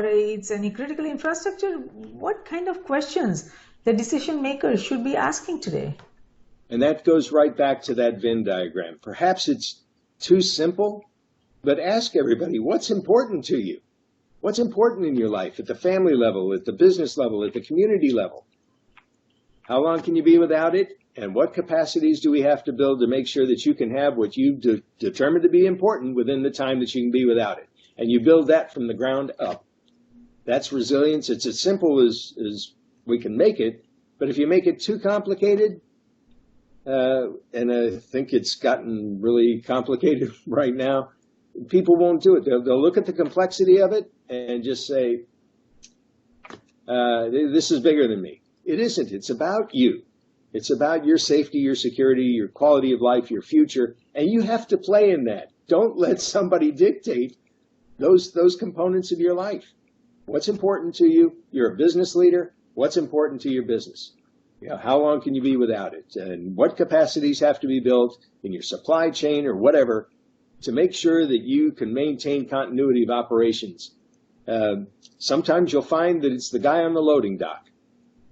it's any critical infrastructure, what kind of questions the decision makers should be asking today? And that goes right back to that Venn diagram. Perhaps it's too simple, but ask everybody, what's important to you? What's important in your life at the family level, at the business level, at the community level? How long can you be without it? And what capacities do we have to build to make sure that you can have what you determined to be important within the time that you can be without it? And you build that from the ground up. That's resilience. It's as simple as we can make it. But if you make it too complicated, and I think it's gotten really complicated right now, people won't do it. They'll look at the complexity of it and just say, this is bigger than me. It isn't. It's about you. It's about your safety, your security, your quality of life, your future, and you have to play in that. Don't let somebody dictate those components of your life. What's important to you? You're a business leader. What's important to your business? How long can you be without it? And what capacities have to be built in your supply chain or whatever to make sure that you can maintain continuity of operations? Sometimes you'll find that it's the guy on the loading dock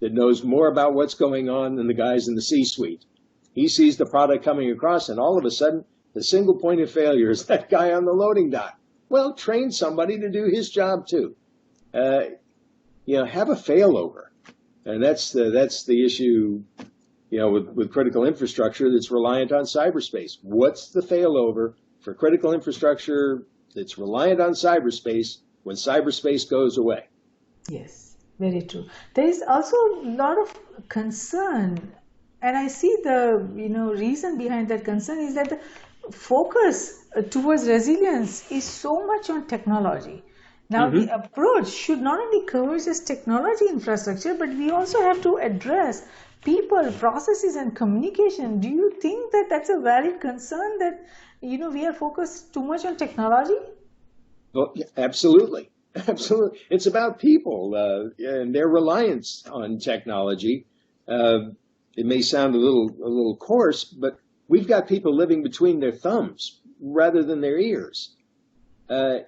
that knows more about what's going on than the guys in the C-suite. He sees the product coming across, and all of a sudden, the single point of failure is that guy on the loading dock. Well, train somebody to do his job too. Have a failover. And that's the issue, with critical infrastructure that's reliant on cyberspace. What's the failover for critical infrastructure that's reliant on cyberspace when cyberspace goes away? Yes, very true. There is also a lot of concern, and I see the reason behind that concern is that the focus towards resilience is so much on technology. Now, the approach should not only cover just technology infrastructure, but we also have to address people, processes, and communication. Do you think that that's a valid concern that, we are focused too much on technology? Well, yeah, absolutely. Absolutely. It's about people and their reliance on technology. It may sound a little coarse, but we've got people living between their thumbs rather than their ears. Their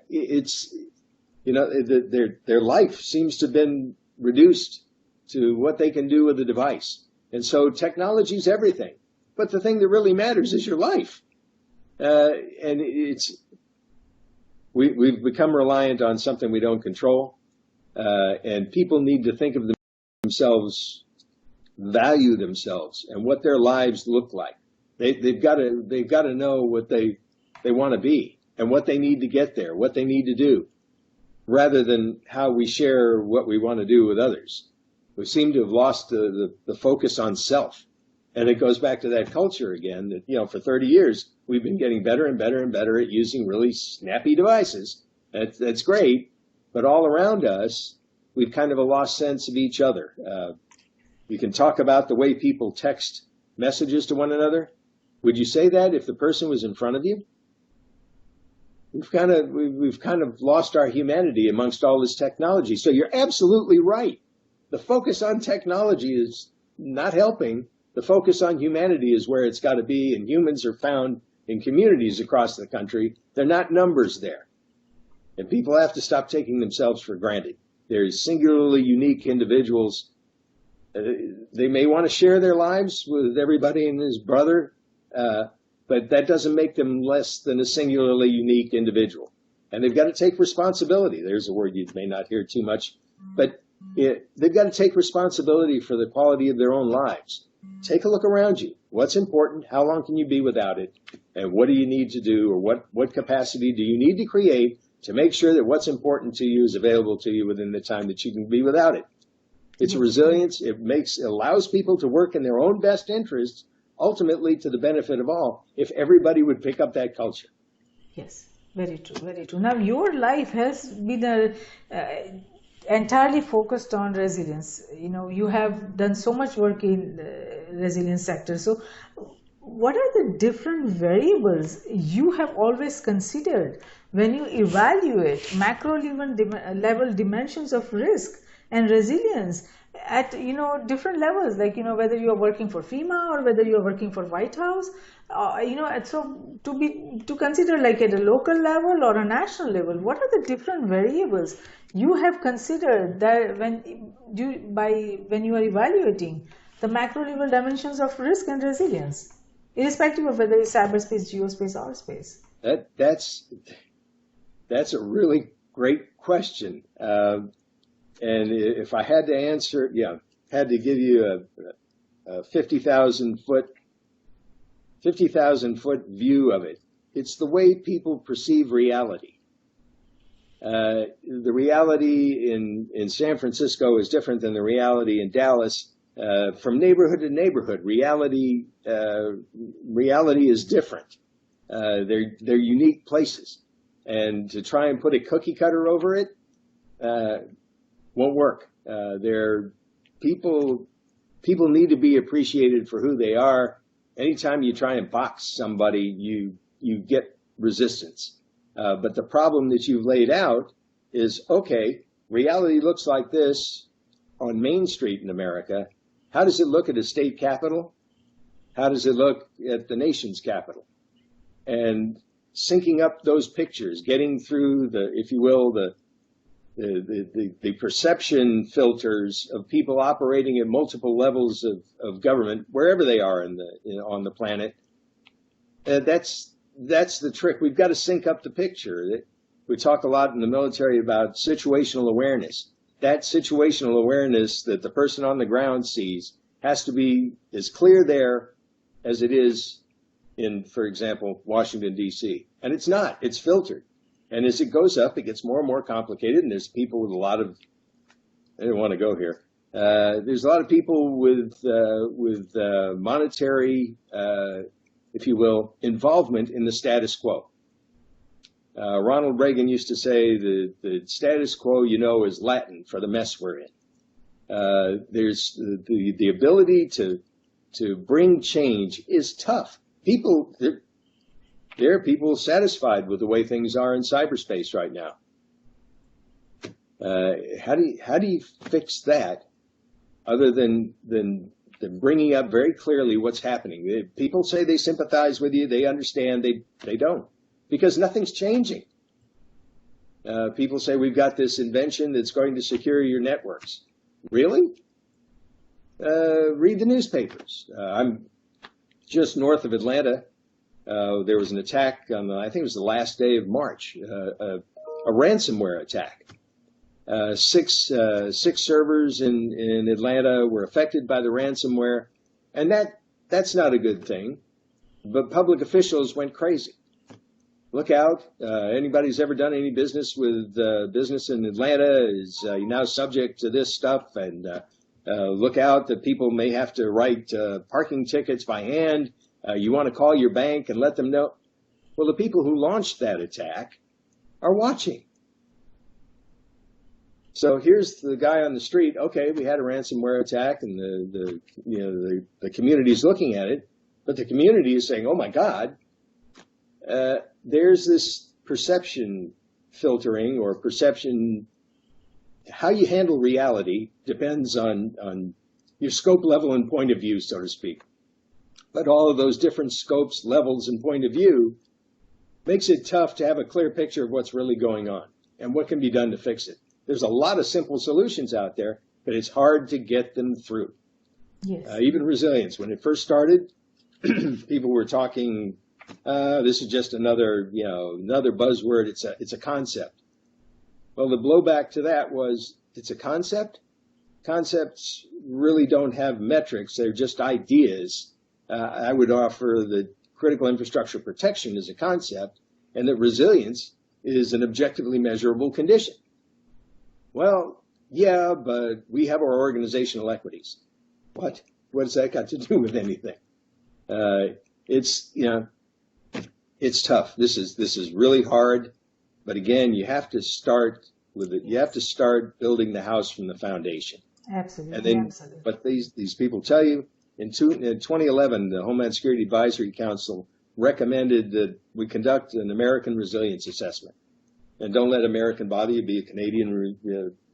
life seems to have been reduced to what they can do with a device. And so technology is everything. But the thing that really matters is your life. And we've become reliant on something we don't control. And people need to think of themselves, value themselves, and what their lives look like. They've got to know what they want to be and what they need to get there, what they need to do, rather than how we share what we want to do with others. We seem to have lost the focus on self. And it goes back to that culture again that, for 30 years, we've been getting better and better and better at using really snappy devices. That's great. But all around us, we've kind of a lost sense of each other. You can talk about the way people text messages to one another. Would you say that if the person was in front of you? We've kind of lost our humanity amongst all this technology. So you're absolutely right. The focus on technology is not helping. The focus on humanity is where it's got to be, and humans are found in communities across the country. They're not numbers there. And people have to stop taking themselves for granted. They're singularly unique individuals. They may want to share their lives with everybody and his brother, but that doesn't make them less than a singularly unique individual. And they've got to take responsibility. There's a word you may not hear too much, but they've got to take responsibility for the quality of their own lives. Take a look around you. What's important? How long can you be without it? And what do you need to do, or what capacity do you need to create to make sure that what's important to you is available to you within the time that you can be without it? It's resilience. It allows people to work in their own best interests, ultimately to the benefit of all, if everybody would pick up that culture. Yes, very true, very true. Now, your life has been entirely focused on resilience. You have done so much work in the resilience sector. So what are the different variables you have always considered when you evaluate macro level dimensions of risk and resilience at different levels, like whether you are working for FEMA or whether you are working for White House, so to consider like at a local level or a national level, what are the different variables you have considered that when you are evaluating the macro level dimensions of risk and resilience, irrespective of whether it's cyberspace, geospace, or space? That's a really great question. And if I had to answer it, had to give you a 50,000 foot view of it. It's the way people perceive reality. The reality in San Francisco is different than the reality in Dallas. From neighborhood to neighborhood, reality is different. They're unique places, and to try and put a cookie cutter over it won't work. People need to be appreciated for who they are. Anytime you try and box somebody, you get resistance. But the problem that you've laid out is, okay, reality looks like this on Main Street in America. How does it look at a state capital? How does it look at the nation's capital? And syncing up those pictures, getting through if you will, the perception filters of people operating at multiple levels of government, wherever they are on the planet. That's the trick. We've got to sync up the picture. We talk a lot in the military about situational awareness. That situational awareness that the person on the ground sees has to be as clear there as it is in, for example, Washington, D.C. And it's not. It's filtered. And as it goes up, it gets more and more complicated, and there's people with a lot of, I don't want to go here. There's a lot of people with monetary, if you will, involvement in the status quo. Ronald Reagan used to say the status quo, is Latin for the mess we're in. There's the ability to bring change is tough. There are people satisfied with the way things are in cyberspace right now. How do you fix that other than bringing up very clearly what's happening? People say they sympathize with you, they understand, they don't, because nothing's changing. People say we've got this invention that's going to secure your networks. Really? Read the newspapers. I'm just north of Atlanta. There was an attack on I think it was the last day of March, a ransomware attack. Six servers in Atlanta were affected by the ransomware, and that's not a good thing. But public officials went crazy. Look out! Anybody who's ever done any business with business in Atlanta is now subject to this stuff, and Look out that people may have to write parking tickets by hand. You want to call your bank and let them know. Well, the people who launched that attack are watching. So here's the guy on the street. Okay, we had a ransomware attack, and the community's looking at it, but the community is saying, "Oh my God, there's this perception filtering or perception." How you handle reality depends on your scope, level, and point of view, so to speak. But all of those different scopes, levels, and point of view makes it tough to have a clear picture of what's really going on and what can be done to fix it. There's a lot of simple solutions out there, but it's hard to get them through. Yes. Even resilience. When it first started, people were talking, this is just another buzzword. It's a concept. Well, the blowback to that was, it's a concept. Concepts really don't have metrics. They're just ideas. I would offer that critical infrastructure protection is a concept, and that resilience is an objectively measurable condition. Well, yeah, but we have our organizational equities. What? What has that got to do with anything? It's tough. This is really hard. But again, you have to start with it. You have to start building the house from the foundation. Absolutely. And then, absolutely. but these people tell you, in 2011, the Homeland Security Advisory Council recommended that we conduct an American resilience assessment. And don't let American bother you. Be a Canadian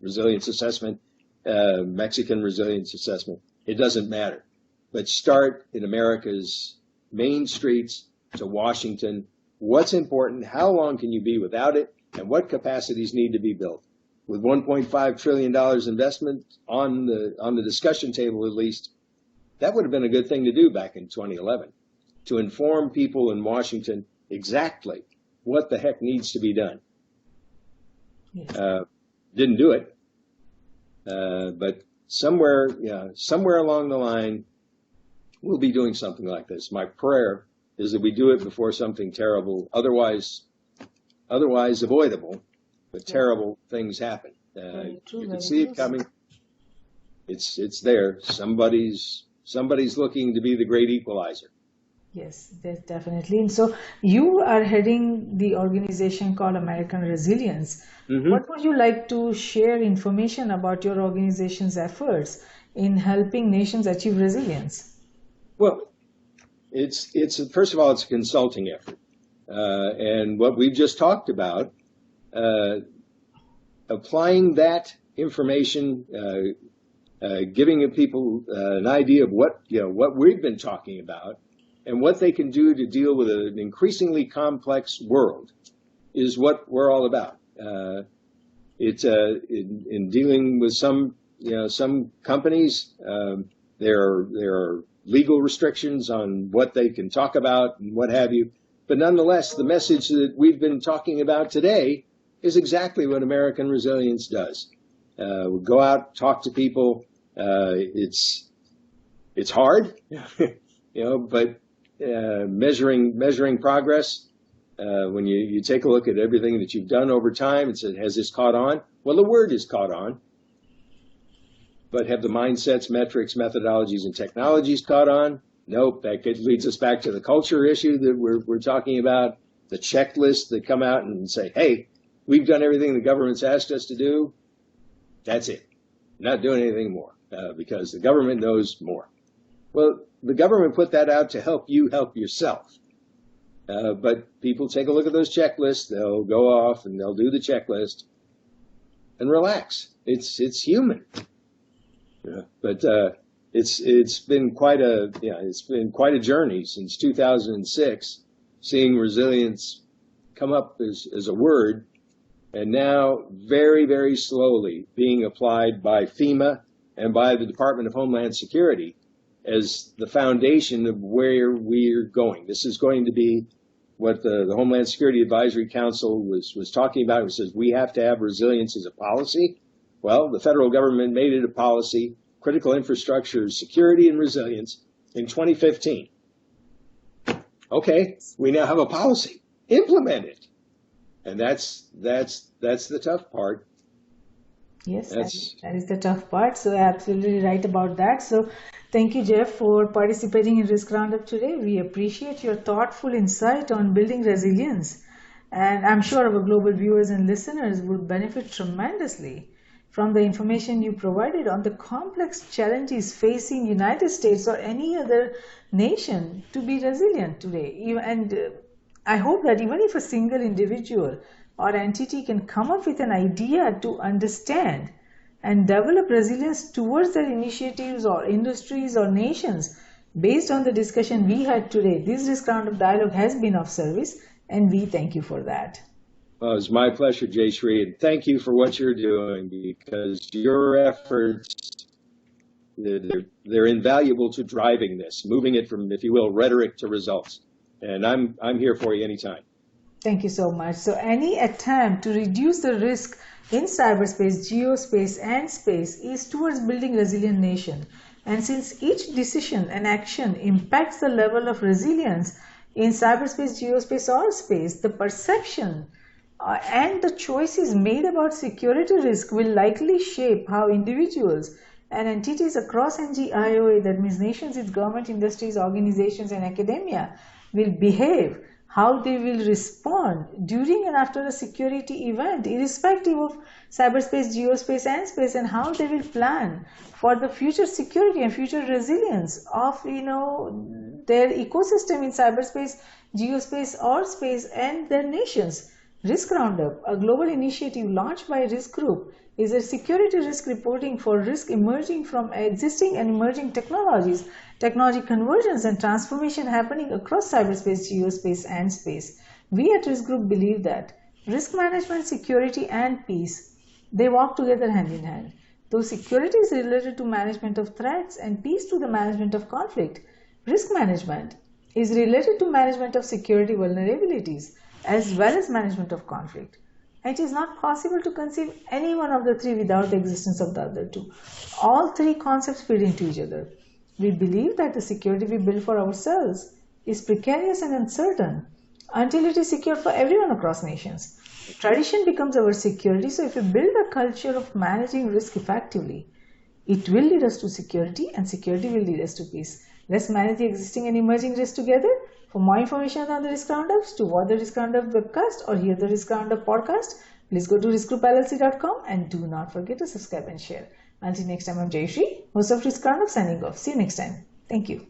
resilience assessment, Mexican resilience assessment. It doesn't matter. But start in America's main streets to Washington. What's important? How long can you be without it? And what capacities need to be built? With $1.5 trillion investment on the discussion table, at least, that would have been a good thing to do back in 2011, to inform people in Washington exactly what the heck needs to be done. Yes. Didn't do it, but somewhere along the line, we'll be doing something like this. My prayer is that we do it before something terrible, otherwise avoidable, but terrible things happen. You can see it coming. It's there. Somebody's looking to be the great equalizer. Yes, definitely. And so you are heading the organization called American Resilience. Mm-hmm. What would you like to share information about your organization's efforts in helping nations achieve resilience? Well, it's first of all, it's a consulting effort. And what we've just talked about, applying that information, giving people an idea of what we've been talking about and what they can do to deal with an increasingly complex world is what we're all about. It's in dealing with some companies, there are legal restrictions on what they can talk about and what have you. But nonetheless, the message that we've been talking about today is exactly what American Resilience does. We go out, talk to people. It's hard, but measuring progress. When you take a look at everything that you've done over time and said, has this caught on? Well, the word is caught on. But have the mindsets, metrics, methodologies, and technologies caught on? Nope. That leads us back to the culture issue that we're talking about, the checklists that come out and say, hey, we've done everything the government's asked us to do. That's it. Not doing anything more because the government knows more. Well, the government put that out to help you help yourself. But people take a look at those checklists. They'll go off and they'll do the checklist and relax. It's human. But it's been quite a journey since 2006, seeing resilience come up as a word, and now very, very slowly being applied by FEMA and by the Department of Homeland Security as the foundation of where we're going. This is going to be what the Homeland Security Advisory Council was talking about. It says we have to have resilience as a policy. Well, the federal government made it a policy, critical infrastructure security and resilience, in 2015. Okay, we now have a policy. Implement it. And that's the tough part. Yes, That's that is the tough part. So absolutely right about that. So thank you, Jeff, for participating in Risk Roundup today. We appreciate your thoughtful insight on building resilience. And I'm sure our global viewers and listeners would benefit tremendously from the information you provided on the complex challenges facing United States or any other nation to be resilient today. And I hope that even if a single individual or entity can come up with an idea to understand and develop resilience towards their initiatives or industries or nations based on the discussion we had today, this Risk Roundup dialogue has been of service, and we thank you for that. Well, it's my pleasure, Jayshree, and thank you for what you're doing, because your efforts, they're invaluable to driving this, moving it from, if you will, rhetoric to results. And I'm here for you anytime. Thank you so much. So any attempt to reduce the risk in cyberspace, geospace, and space is towards building resilient nation. And since each decision and action impacts the level of resilience in cyberspace, geospace, or space, the perception and the choices made about security risk will likely shape how individuals and entities across NGIOA, that means nations, its government, industries, organizations, and academia, will behave, how they will respond during and after a security event, irrespective of cyberspace, geospace, and space, and how they will plan for the future security and future resilience of their ecosystem in cyberspace, geospace, or space, and their nations. Risk Roundup, a global initiative launched by Risk Group, is a security risk reporting for risk emerging from existing and emerging technologies, technology convergence and transformation happening across cyberspace, geospace, and space. We at Risk Group believe that risk management, security, and peace, they walk together hand in hand. Though security is related to management of threats and peace to the management of conflict, risk management is related to management of security vulnerabilities as well as management of conflict. It is not possible to conceive any one of the three without the existence of the other two. All three concepts feed into each other. We believe that the security we build for ourselves is precarious and uncertain until it is secure for everyone across nations. Tradition becomes our security, so if we build a culture of managing risk effectively, it will lead us to security, and security will lead us to peace. Let's manage the existing and emerging risks together. For more information on the Risk Roundups, to watch the Risk Roundup webcast or hear the Risk Roundup podcast, please go to riskgroupllc.com and do not forget to subscribe and share. Until next time, I'm Jayshree, host of Risk Roundup, signing off. See you next time. Thank you.